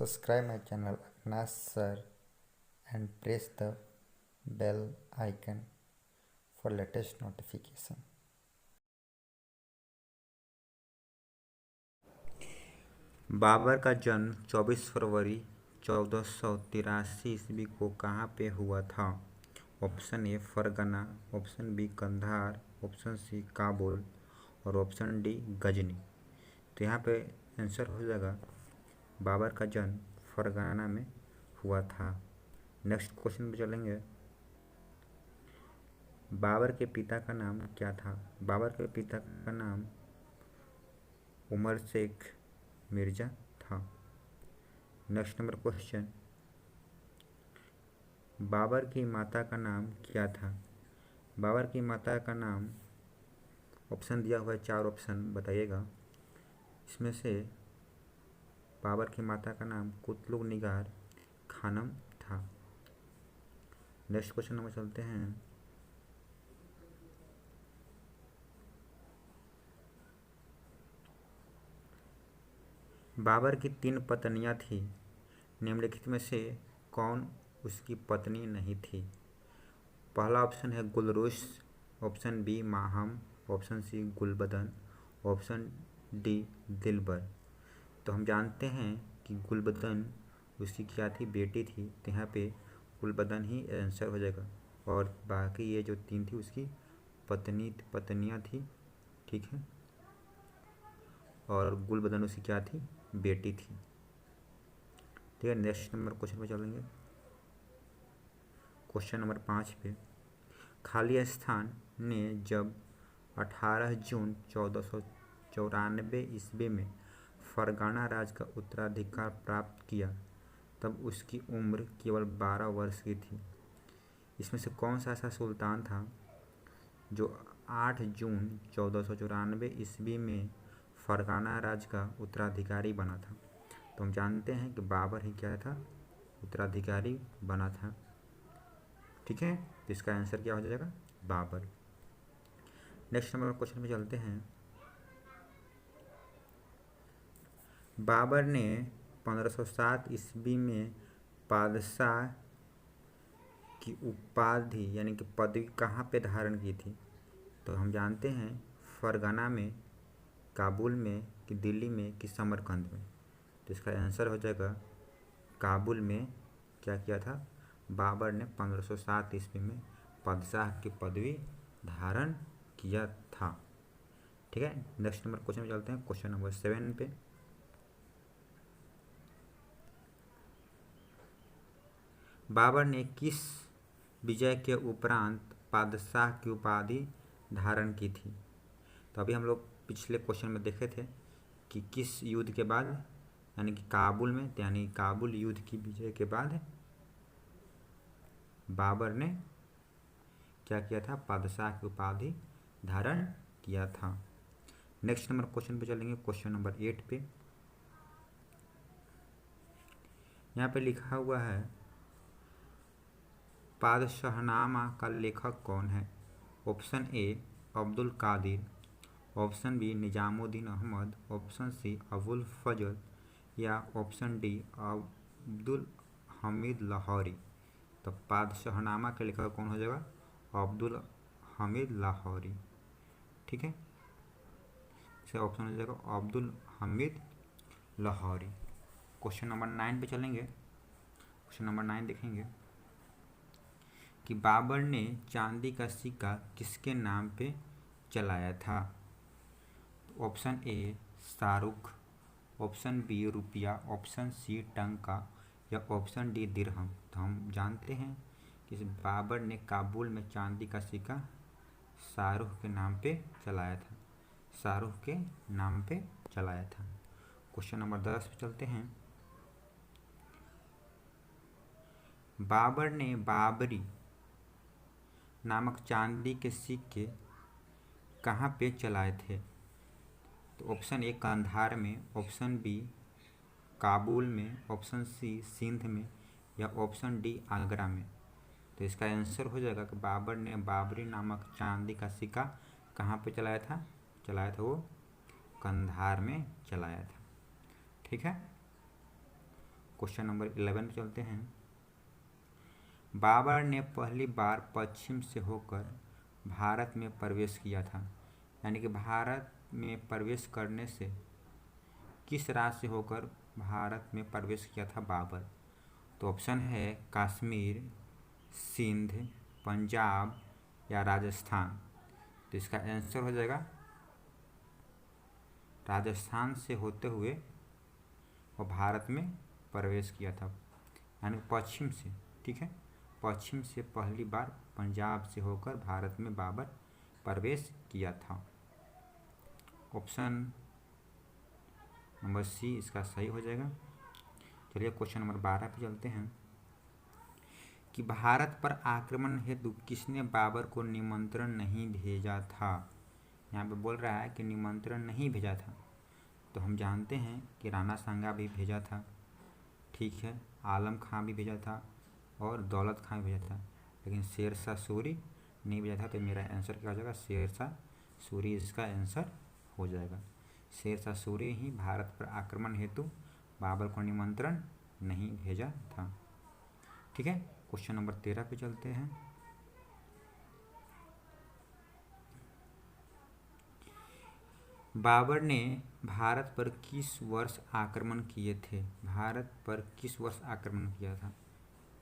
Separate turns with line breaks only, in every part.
Subscribe my channel Avinash Sir and press the bell icon for latest notification.
Babar का जन्म 24 फरवरी 1483 ईस्वी को कहाँ पे हुआ था? Option A Fergana, option B Kandahar, option C Kabul और ऑप्शन डी गजनी। तो यहाँ पे आंसर हो जाएगा बाबर का जन्म फरगना में हुआ था। नेक्स्ट क्वेश्चन पे चलेंगे। बाबर के पिता का नाम क्या था? बाबर के पिता का नाम उमर शेख मिर्जा था। नेक्स्ट नंबर क्वेश्चन, बाबर की माता का नाम क्या था? बाबर की माता का नाम, ऑप्शन दिया हुआ है, 4 ऑप्शन बताइएगा। इसमें से बाबर की माता का नाम कुतलुग निगार खानम था। नेक्स्ट क्वेश्चन नंबर चलते हैं। बाबर की 3 पत्नियां थी, निम्नलिखित में से कौन उसकी पत्नी नहीं थी? पहला ऑप्शन है Gulrukh, option B Maham, option C Gulbadan, option D Dilbar. तो हम जानते हैं कि गुलबदन उसकी क्या थी, बेटी थी। तो यहाँ पे गुलबदन ही आंसर हो जाएगा और बाकी ये जो 3 थी उसकी पत्नियां थी, ठीक है। और गुलबदन उसकी क्या थी, बेटी थी, ठीक है। नेक्स्ट नंबर क्वेश्चन पे चलेंगे। क्वेश्चन नंबर 5 पे, खाली स्थान ने जब 18 जून 1494 ईस्वी में फरगाना राज का उत्तराधिकार प्राप्त किया, तब उसकी उम्र केवल 12 वर्ष की थी। इसमें से कौन सा ऐसा सुल्तान था जो 8 जून 1494 ईस्वी में फरगाना राज का उत्तराधिकारी बना था? तो हम जानते हैं कि बाबर ही क्या था, उत्तराधिकारी बना था, ठीक है। तो इसका आंसर क्या हो जाएगा, बाबर। नेक्स्ट नंबर क्वेश्चन पे चलते हैं। बाबर ने 1507 ईस्वी में बादशाह की उपाधि यानी कि पदवी कहाँ पे धारण की थी? तो हम जानते हैं फरगना में, काबुल में, कि दिल्ली में, कि समरकंद में। तो इसका आंसर हो जाएगा काबुल में क्या किया था, बाबर ने 1507 ईस्वी में बादशाह की पदवी धारण किया था, ठीक है। नेक्स्ट नंबर क्वेश्चन में चलते हैं। क्वेश्चन नंबर 7 पे, बाबर ने किस विजय के उपरांत बादशाह की उपाधि धारण की थी? तो अभी हम लोग पिछले क्वेश्चन में देखे थे कि किस युद्ध के बाद, यानी कि काबुल में, यानी काबुल युद्ध की विजय के बाद बाबर ने क्या किया था, बादशाह की उपाधि धारण किया था। नेक्स्ट नंबर क्वेश्चन पे चलेंगे। क्वेश्चन नंबर 8 पे, यहाँ पे लिखा हुआ है पादशाहनामा का लेखक कौन है? Option A Abdul Qadir, option B Nizamuddin Ahmad, option C Abul Fazl या ऑप्शन डी अब्दुल हमीद लाहौरी। तो पादशाहनामा के लेखक कौन हो जाएगा, अब्दुल हमीद लाहौरी, ठीक है। इसका ऑप्शन हो जाएगा अब्दुल हमीद लाहौरी। क्वेश्चन नंबर 9 पे चलेंगे। क्वेश्चन नंबर 9 देखेंगे कि बाबर ने चांदी का सिक्का किसके नाम पे चलाया था? Option A Shahrukh, option B रुपया, ऑप्शन सी टंका या ऑप्शन डी दिरहम। तो हम जानते हैं कि बाबर ने काबुल में चांदी का सिक्का शाहरुख के नाम पे चलाया था, शाहरुख के नाम पे चलाया था। क्वेश्चन नंबर 10 पे चलते हैं। बाबर ने बाबरी नामक चांदी के सिक्के कहाँ पे चलाए थे? तो ऑप्शन ए कंधार में, ऑप्शन बी काबुल में, ऑप्शन सी सिंध में या ऑप्शन डी आगरा में। तो इसका आंसर हो जाएगा कि बाबर ने बाबरी नामक चांदी का सिक्का कहाँ पे चलाया था? चलाया था वो कंधार में चलाया था, ठीक है। क्वेश्चन नंबर 11 पे चलते हैं। बाबर ने पहली बार पश्चिम से होकर भारत में प्रवेश किया था, यानी कि भारत में प्रवेश करने से किस राज्य से होकर भारत में प्रवेश किया था बाबर? तो ऑप्शन है कश्मीर, सिंध, पंजाब या राजस्थान। तो इसका आंसर हो जाएगा राजस्थान से होते हुए वो भारत में प्रवेश किया था, यानी पश्चिम से। ठीक है, पश्चिम से पहली बार पंजाब से होकर भारत में बाबर प्रवेश किया था। ऑप्शन नंबर सी इसका सही हो जाएगा। चलिए क्वेश्चन नंबर 12 पे चलते हैं कि भारत पर आक्रमण हेतु किसने बाबर को निमंत्रण नहीं भेजा था? यहाँ पे बोल रहा है कि निमंत्रण नहीं भेजा था। तो हम जानते हैं कि राणा सांगा भी भेजा था, ठीक है, आलम खां भी भेजा था और दौलत खां भी भेजा था, लेकिन शेर शाह सूरी नहीं भेजा था। तो मेरा आंसर क्या हो जाएगा? शेर शाह सूरी इसका आंसर हो जाएगा। शेर शाह सूरी ही भारत पर आक्रमण हेतु बाबर को निमंत्रण नहीं भेजा था। ठीक है, क्वेश्चन नंबर 13 पे चलते हैं। बाबर ने भारत पर किस वर्ष आक्रमण किए थे? भारत पर किस वर्ष आक्रमण किया था?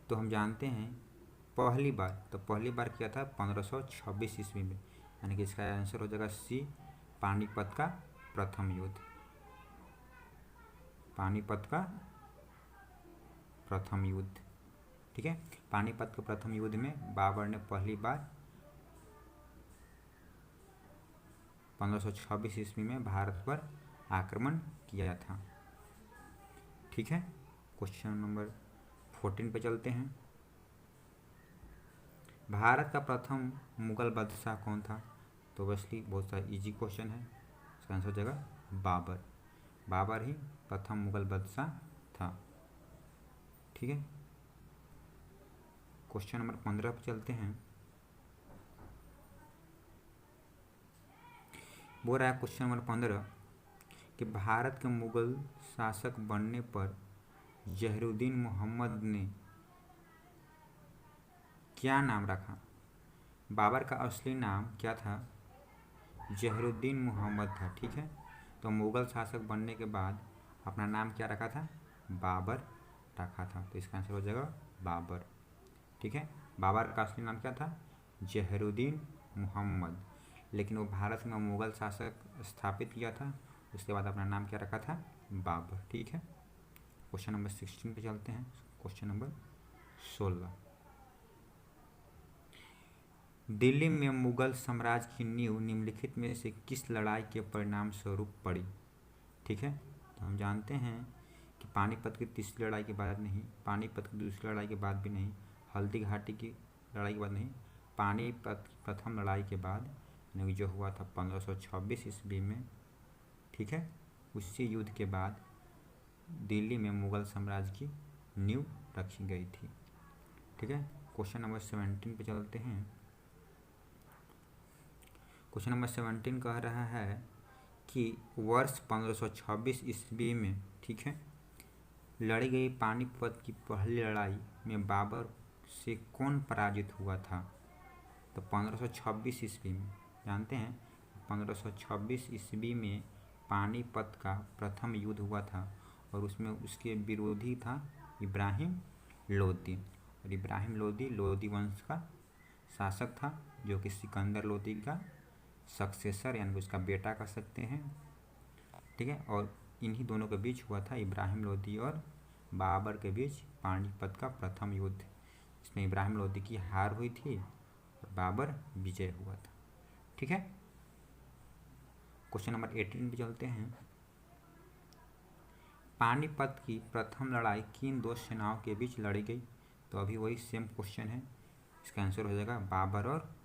तो हम जानते हैं पहली बार किया था 1526 ईस्वी में, यानी कि इसका आंसर हो जाएगा सी, पानीपत का प्रथम युद्ध। पानीपत का प्रथम युद्ध, ठीक है। पानीपत के प्रथम युद्ध में बाबर ने पहली बार 1526 ईस्वी में भारत पर आक्रमण किया था। ठीक है, क्वेश्चन नंबर 14 पे चलते हैं। भारत का प्रथम मुगल बादशाह कौन था? तो ऑब्वियसली बहुत सारा इजी क्वेश्चन है, इसका आंसर हो जाएगा बाबर। बाबर ही प्रथम मुगल बादशाह था। ठीक है, क्वेश्चन नंबर 15 पे चलते हैं। बोल रहा है क्वेश्चन नंबर 15 कि भारत के मुगल शासक बनने पर जहरुद्दीन मोहम्मद ने क्या नाम रखा? बाबर का असली नाम क्या था? जहरुद्दीन मोहम्मद था। ठीक है, तो मुगल शासक बनने के बाद अपना नाम क्या रखा था? बाबर रखा था। तो इसका आंसर हो जाएगा बाबर। ठीक है, बाबर का असली नाम क्या था? जहरुद्दीन मोहम्मद, लेकिन वो भारत में मुगल शासक स्थापित किया था, उसके बाद अपना नाम क्या रखा था? बाबर। ठीक है, क्वेश्चन नंबर 16 पे चलते हैं। क्वेश्चन नंबर 16, दिल्ली में मुगल साम्राज्य की नींव निम्नलिखित में से किस लड़ाई के परिणाम स्वरूप पड़ी? ठीक है, तो हम जानते हैं कि पानीपत की तीसरी लड़ाई के बाद नहीं, पानीपत की दूसरी लड़ाई के बाद भी नहीं, हल्दी घाटी की लड़ाई के बाद नहीं, पानीपत की प्रथम लड़ाई के बाद, यानी जो हुआ था 1526 ईस्वी में। ठीक है, उसी युद्ध के बाद दिल्ली में मुगल साम्राज्य की नींव रखी गई थी। ठीक है, क्वेश्चन नंबर 17 पे चलते हैं। क्वेश्चन नंबर 17 कह रहा है कि वर्ष 1526 ईस्वी में, ठीक है, लड़ी गई पानीपत की पहली लड़ाई में बाबर से कौन पराजित हुआ था? तो 1526 ईस्वी में जानते हैं 1526 ईस्वी में पानीपत का प्रथम युद्ध हुआ था और उसमें उसके विरोधी था इब्राहिम लोदी। और इब्राहिम लोदी लोदी वंश का शासक था, जो कि सिकंदर लोदी का सक्सेसर यानी उसका बेटा कह सकते हैं। ठीक है, और इन्हीं दोनों के बीच हुआ था, इब्राहिम लोदी और बाबर के बीच, पानीपत का प्रथम युद्ध। इसमें इब्राहिम लोदी की हार हुई थी और बाबर विजय हुआ था। ठीक है, क्वेश्चन नंबर 18 पे चलते हैं। पानीपत की प्रथम लड़ाई किन दो सेनाओं के बीच लड़ी गई? तो अभी वही सेम क्वेश्चन है, इसका आंसर हो जाएगा बाबर और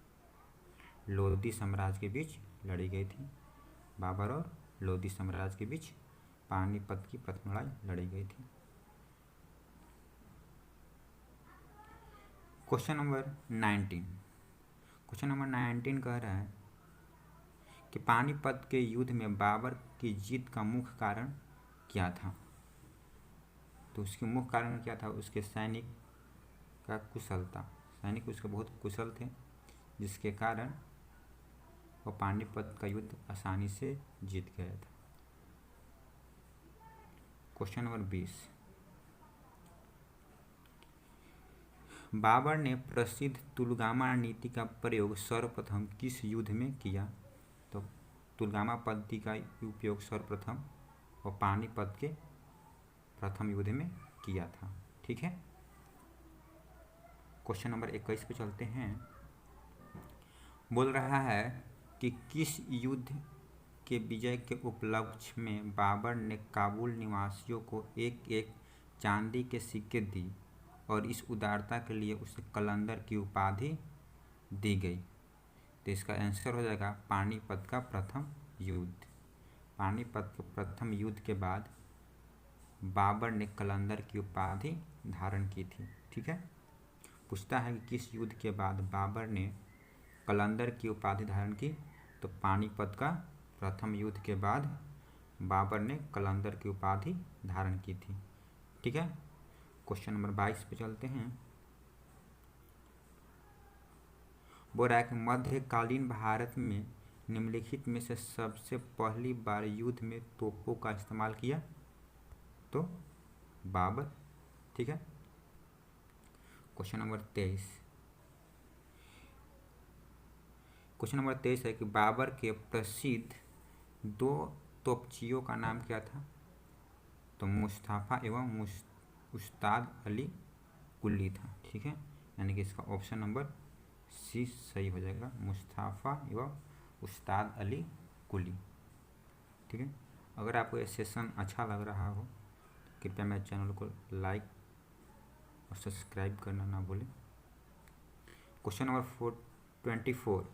लोदी साम्राज्य के बीच लड़ी गई थी। बाबर और लोदी साम्राज्य के बीच पानीपत की प्रथम लड़ाई लड़ी गई थी। क्वेश्चन नंबर 19, क्वेश्चन नंबर 19 कह रहा है कि पानीपत के युद्ध में बाबर की जीत का मुख्य कारण क्या था? तो उसके मुख्य कारण क्या था? उसके सैनिक का कुशलता, सैनिक उसके बहुत कुशल थे, जिसके कारण वह पानीपत का युद्ध आसानी से जीत गया था। क्वेश्चन नंबर 20, बाबर ने प्रसिद्ध तुलगामा नीति का प्रयोग सर्वप्रथम किस युद्ध में किया? तो तुलगामा पद्धति का उपयोग सर्वप्रथम और पानीपत के प्रथम युद्ध में किया था। ठीक है। क्वेश्चन नंबर 21 पे चलते हैं। बोल रहा है कि किस युद्ध के विजय के उपलक्ष्य में बाबर ने काबुल निवासियों को एक एक चांदी के सिक्के दी और इस उदारता के लिए उसे कलंदर की उपाधि दी गई? तो इसका आंसर हो जाएगा पानीपत का प्रथम युद्ध। पानीपत के प्रथम युद्ध के बाद बाबर ने कलंदर की उपाधि धारण की थी। ठीक है। पूछता है कि किस युद्ध के बाद बाबर ने कलंदर की उपाधि धारण की? तो पानीपत का प्रथम युद्ध के बाद बाबर ने कलंदर की उपाधि धारण की थी। ठीक है। क्वेश्चन नंबर 22 पे चलते हैं। बोल रहा है कि मध्यकालीन भारत में निम्नलिखित में से सबसे पहली बार युद्ध में तोपों का इस्तेमाल किया? तो बाबर। ठीक है। क्वेश्चन नंबर 23, क्वेश्चन नंबर 23 है कि बाबर के प्रसिद्ध दो तोपचियों का नाम क्या था? तो मुस्तफा एवं उस्ताद अली कुली था। ठीक है। यानी कि इसका ऑप्शन नंबर सी सही हो जाएगा, मुस्तफा एवं उस्ताद अली कुली। ठीक है। अगर आपको ये सेशन अच्छा लग रहा हो कृपया मेरे चैनल को लाइक और सब्सक्राइब करना ना भूलें। क्वेश्चन नंबर 24,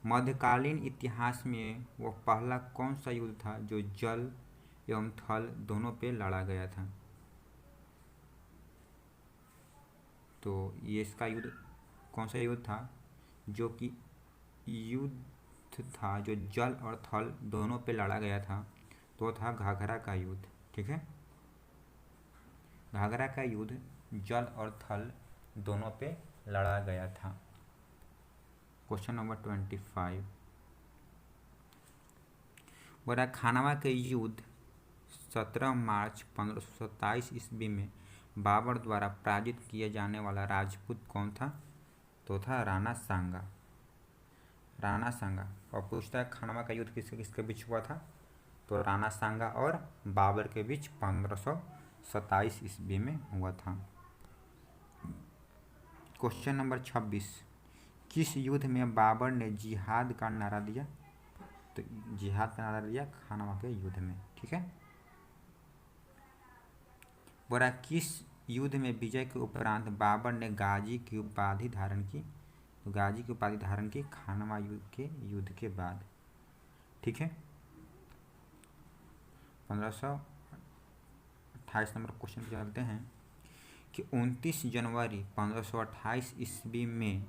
मध्यकालीन इतिहास में वह पहला कौन सा युद्ध था जो जल एवं थल दोनों पे लड़ा गया था? तो ये इसका युद्ध कौन सा युद्ध था जो कि युद्ध था जो जल और थल दोनों पे लड़ा गया था? तो था घाघरा का युद्ध। ठीक है। घाघरा का युद्ध जल और थल दोनों पे लड़ा गया था। क्वेश्चन नंबर 25, बोला खानवा के युद्ध 17 मार्च 1527 ईस्वी में बाबर द्वारा पराजित किए जाने वाला राजपूत कौन था? तो था राणा सांगा। राणा सांगा। और पूछता है खानवा का युद्ध किसके किसके बीच हुआ था? तो राणा सांगा और बाबर के बीच 1527 ईस्वी में हुआ था। क्वेश्चन नंबर 26, किस युद्ध में बाबर ने जिहाद का नारा दिया? तो जिहाद का नारा दिया खानवा के युद्ध में। ठीक है। बोला किस युद्ध में विजय के उपरांत बाबर ने गाजी की उपाधि धारण की? तो गाजी की उपाधि धारण की खानवा युद्ध के बाद। ठीक है। 1528 नंबर क्वेश्चन पे चलते हैं कि 29 जनवरी 1528 ईस्वी में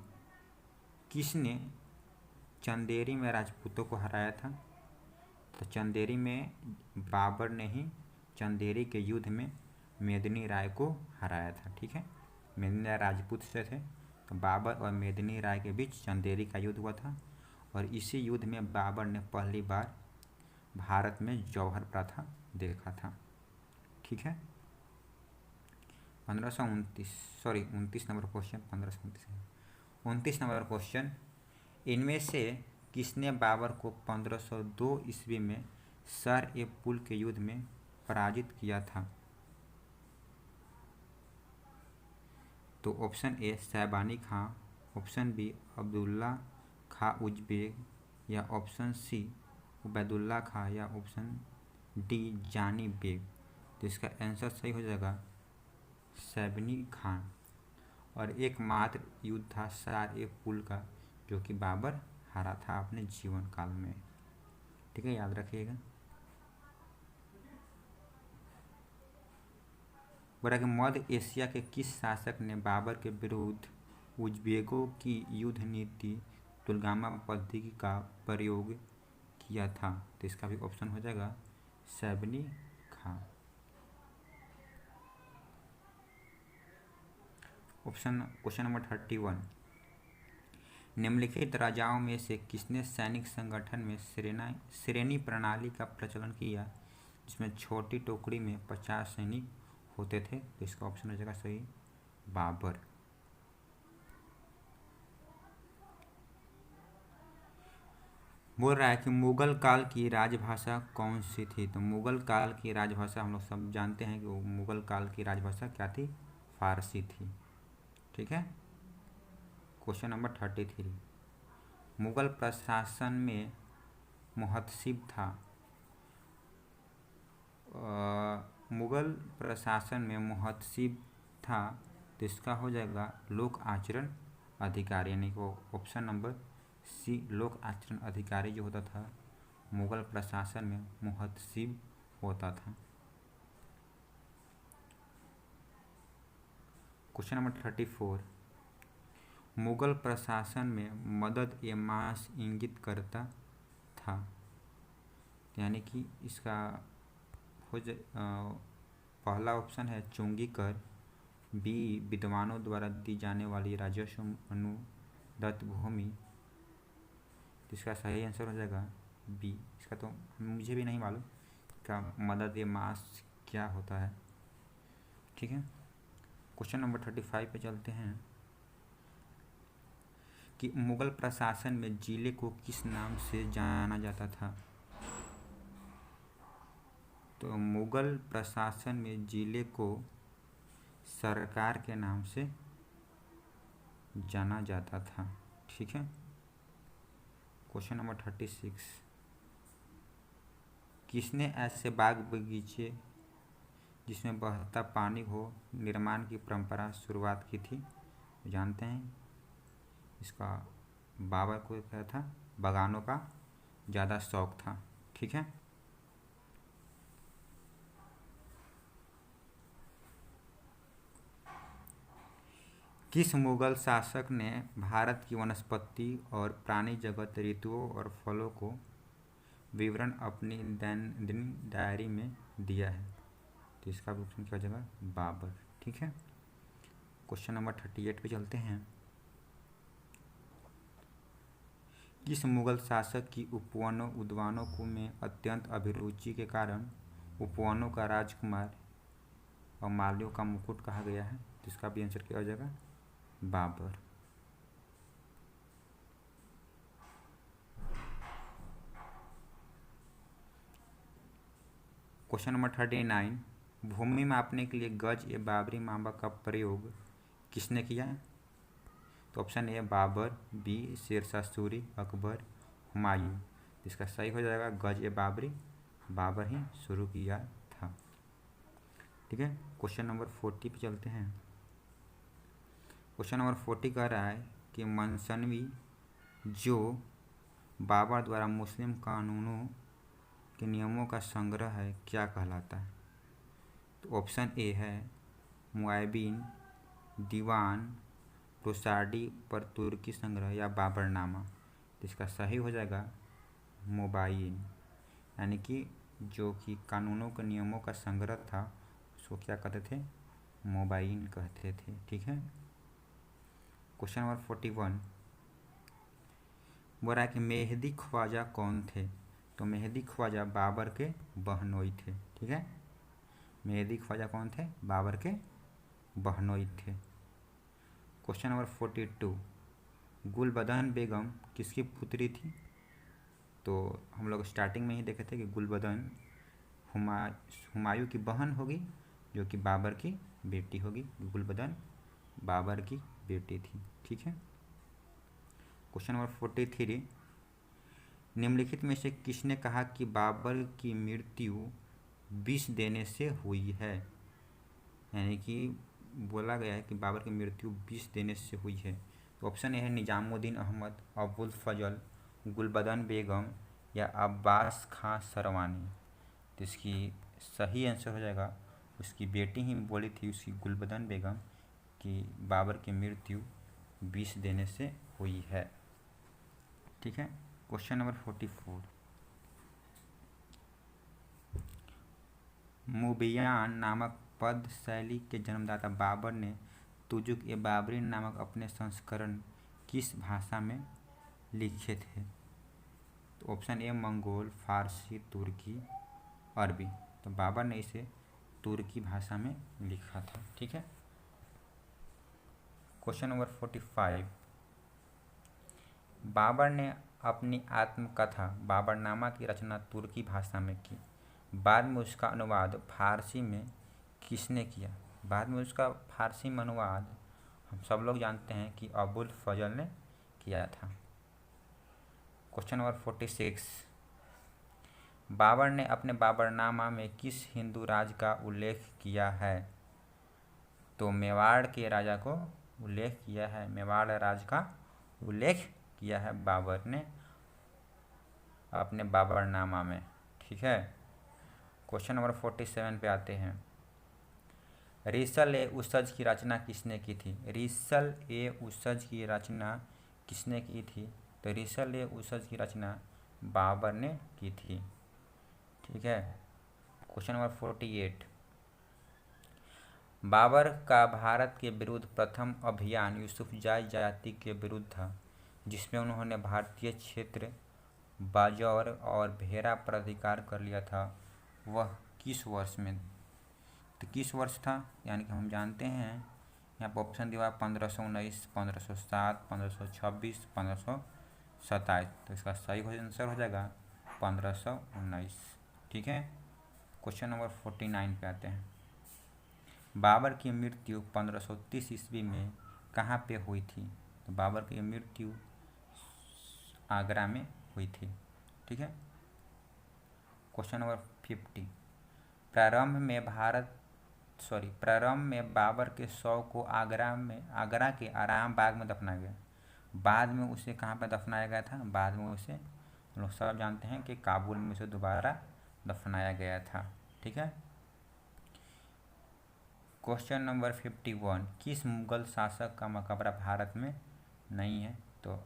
किसने चंदेरी में राजपूतों को हराया था? तो चंदेरी में बाबर ने ही चंदेरी के युद्ध में मेदिनी राय को हराया था। ठीक है। मेदिनी राय राजपूत से थे, तो बाबर और मेदिनी राय के बीच चंदेरी का युद्ध हुआ था और इसी युद्ध में बाबर ने पहली बार भारत में जौहर प्रथा देखा था। ठीक है। 29 नंबर क्वेश्चन 29 नंबर क्वेश्चन, इनमें से किसने बाबर को 1502 ईस्वी में सर ए पुल के युद्ध में पराजित किया था? तो option A Shaibani Khan, option B Abdullah Khan Uzbek या ऑप्शन सी उबैदुल्ला खां या ऑप्शन डी जानी बेग। तो इसका आंसर सही हो जाएगा सैबानी खां। और एकमात्र युद्ध था सर ए पुल का जो कि बाबर हारा था अपने जीवन काल में। ठीक है, याद रखिएगा। बोला कि मध्य एशिया के किस शासक ने बाबर के विरुद्ध उज़्बेकों की युद्ध नीति तुलगामा पद्धति का प्रयोग किया था? तो इसका भी ऑप्शन हो जाएगा सैबानी खां। क्वेश्चन नंबर 31, निम्नलिखित राजाओं में से किसने सैनिक संगठन में श्रेणी प्रणाली का प्रचलन किया जिसमें छोटी टुकड़ी में 50 सैनिक होते थे? तो इसका ऑप्शन हो जाएगा सही बाबर। बोल रहा है कि मुगल काल की राजभाषा कौन सी थी? तो मुगल काल की राजभाषा हम लोग सब जानते हैं कि वो मुगल काल की राजभाषा क्या थी? फारसी थी। ठीक है। क्वेश्चन नंबर 33, मुगल प्रशासन में मुहतसिब था। मुगल प्रशासन में मुहतसिब था तो इसका हो जाएगा लोक आचरण अधिकारी, यानी कि ऑप्शन नंबर सी लोक आचरण अधिकारी जो होता था मुगल प्रशासन में मुहतसिब होता था। क्वेश्चन नंबर 34, मुगल प्रशासन में मदद ए मास इंगित करता था, यानी कि इसका पहला ऑप्शन है चुंगी कर, बी विद्वानों द्वारा दी जाने वाली राजस्व अनुदत्त भूमि। इसका सही आंसर हो जाएगा बी। इसका तो मुझे भी नहीं मालूम क्या मदद ए मास क्या होता है। ठीक है। क्वेश्चन नंबर 35 पे चलते हैं कि मुगल प्रशासन में जिले को किस नाम से जाना जाता था? तो मुगल प्रशासन में जिले को सरकार के नाम से जाना जाता था। ठीक है। क्वेश्चन नंबर 36, किसने ऐसे बाग बगीचे जिसमें बहता पानी हो निर्माण की परंपरा शुरुआत की थी? जानते हैं इसका बाबर को क्या था? बागानों का ज़्यादा शौक था। ठीक है। किस मुगल शासक ने भारत की वनस्पति और प्राणी जगत, ऋतुओं और फलों को विवरण अपनी दैनंदिन डायरी में दिया है? तो इसका ऑप्शन क्या हो जाएगा? बाबर। ठीक है। क्वेश्चन नंबर 38 पे चलते हैं, किस मुगल शासक की उपवनों उद्यानों को में अत्यंत अभिरुचि के कारण उपवनों का राजकुमार और मालियों का मुकुट कहा गया है? तो इसका भी आंसर क्या हो जाएगा? बाबर। क्वेश्चन नंबर 39, भूमि मापने के लिए गज या बाबरी मापक का प्रयोग किसने किया है? तो ऑप्शन ए बाबर, बी शेरशाह सूरी, अकबर, हुमायूं। इसका सही हो जाएगा गज ए बाबरी, बाबर ही शुरू किया था। ठीक है। क्वेश्चन नंबर 40 पे चलते हैं। क्वेश्चन नंबर 40 कह रहा है कि मसनवी जो बाबर द्वारा मुस्लिम कानूनों के नियमों का संग्रह है क्या कहलाता है? तो ऑप्शन ए है मुआयबीन, दीवान, रोसाडी पर तुर्की संग्रह या बाबरनामा। तो इसका सही हो जाएगा मुबाइन, यानी कि जो कि कानूनों के नियमों का संग्रह था उसको क्या कहते थे? मुबाइन कहते थे। ठीक है। क्वेश्चन नंबर 41, बोल रहा है कि मेहदी ख्वाजा कौन थे? तो मेहदी ख्वाजा बाबर के बहनोई थे। ठीक है। मेहदी ख्वाजा कौन थे? बाबर के बहनोई थे। क्वेश्चन नंबर 42, गुलबदन बेगम किसकी पुत्री थी? तो हम लोग स्टार्टिंग में ही देखे थे कि गुलबदन हुमायूं की बहन होगी जो कि बाबर की बेटी होगी। गुलबदन बाबर की बेटी थी। ठीक है। क्वेश्चन नंबर 43, निम्नलिखित में से किसने कहा कि बाबर की मृत्यु विष देने से हुई है? यानी कि बोला गया है कि बाबर की मृत्यु विष देने से हुई है। तो ऑप्शन ए है निजामुद्दीन अहमद, अबुल फजल, गुलबदन बेगम या अब्बास खां सरवानी। तो इसकी सही आंसर हो जाएगा उसकी बेटी ही बोली थी, उसकी गुलबदन बेगम, कि बाबर की मृत्यु विष देने से हुई है। ठीक है। क्वेश्चन नंबर 44, मुबियान नामक पद शैली के जन्मदाता बाबर ने तुजुक ए बाबरी नामक अपने संस्करण किस भाषा में लिखे थे? तो ऑप्शन ए मंगोल, फारसी, तुर्की, अरबी। तो बाबर ने इसे तुर्की भाषा में लिखा था। ठीक है। क्वेश्चन नंबर 45, बाबर ने अपनी आत्मकथा बाबरनामा की रचना तुर्की भाषा में की, बाद में उसका अनुवाद फारसी में किसने किया? बाद में उसका फारसी में अनुवाद हम सब लोग जानते हैं कि अबुल फजल ने किया था। क्वेश्चन नंबर 46, बाबर ने अपने बाबरनामा में किस हिंदू राज का उल्लेख किया है? तो मेवाड़ के राजा को उल्लेख किया है, मेवाड़ राज का उल्लेख किया है बाबर ने अपने बाबरनामा में। ठीक है। क्वेश्चन नंबर 47 पे आते हैं, रिसल ए उसज की रचना किसने की थी? रिसल ए उसज की रचना किसने की थी? तो रिसल ए उसज की रचना बाबर ने की थी। ठीक है। क्वेश्चन नंबर 48, बाबर का भारत के विरुद्ध प्रथम अभियान यूसुफजाई जाति के विरुद्ध था, जिसमें उन्होंने भारतीय क्षेत्र बाजौर और भेरा पर अधिकार कर लिया था, वह किस वर्ष में? तो किस वर्ष था? यानी कि हम जानते हैं यहाँ पर ऑप्शन दिया 1519, 1507, 1526, 1527। तो इसका सही आंसर हो जाएगा 1519। ठीक है। क्वेश्चन नंबर 49 पे आते हैं, बाबर की मृत्यु 1530 ईस्वी में कहाँ पे हुई थी? तो बाबर की मृत्यु आगरा में हुई थी। ठीक है। क्वेश्चन नंबर 50, प्रारंभ में बाबर के शव को आगरा के आराम बाग में दफनाया गया, बाद में उसे कहाँ पर दफनाया गया था? बाद में उसे हम लोग सब जानते हैं कि काबुल में उसे दोबारा दफनाया गया था। ठीक है। क्वेश्चन नंबर 51, किस मुगल शासक का मकबरा भारत में नहीं है? तो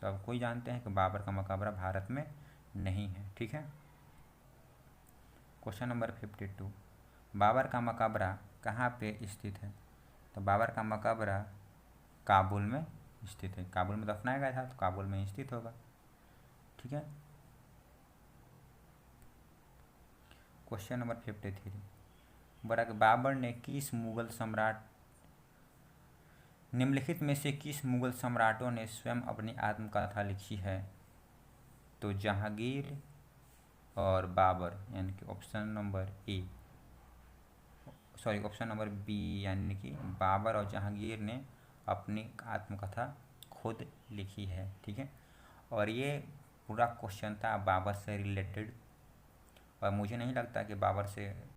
सब कोई जानते हैं कि बाबर का मकबरा भारत में नहीं है। ठीक है। क्वेश्चन नंबर 52, बाबर का मकबरा कहाँ पे स्थित है? तो बाबर का मकबरा काबुल में स्थित है, काबुल में दफनाया गया था तो काबुल में स्थित होगा। ठीक है। क्वेश्चन नंबर 53, बरक बाबर ने निम्नलिखित में से किस मुगल सम्राटों ने स्वयं अपनी आत्मकथा लिखी है? तो जहांगीर और बाबर, यानी कि ऑप्शन नंबर बी, यानी कि बाबर और जहांगीर ने अपनी आत्मकथा खुद लिखी है। ठीक है। और ये पूरा क्वेश्चन था बाबर से रिलेटेड, और मुझे नहीं लगता कि बाबर से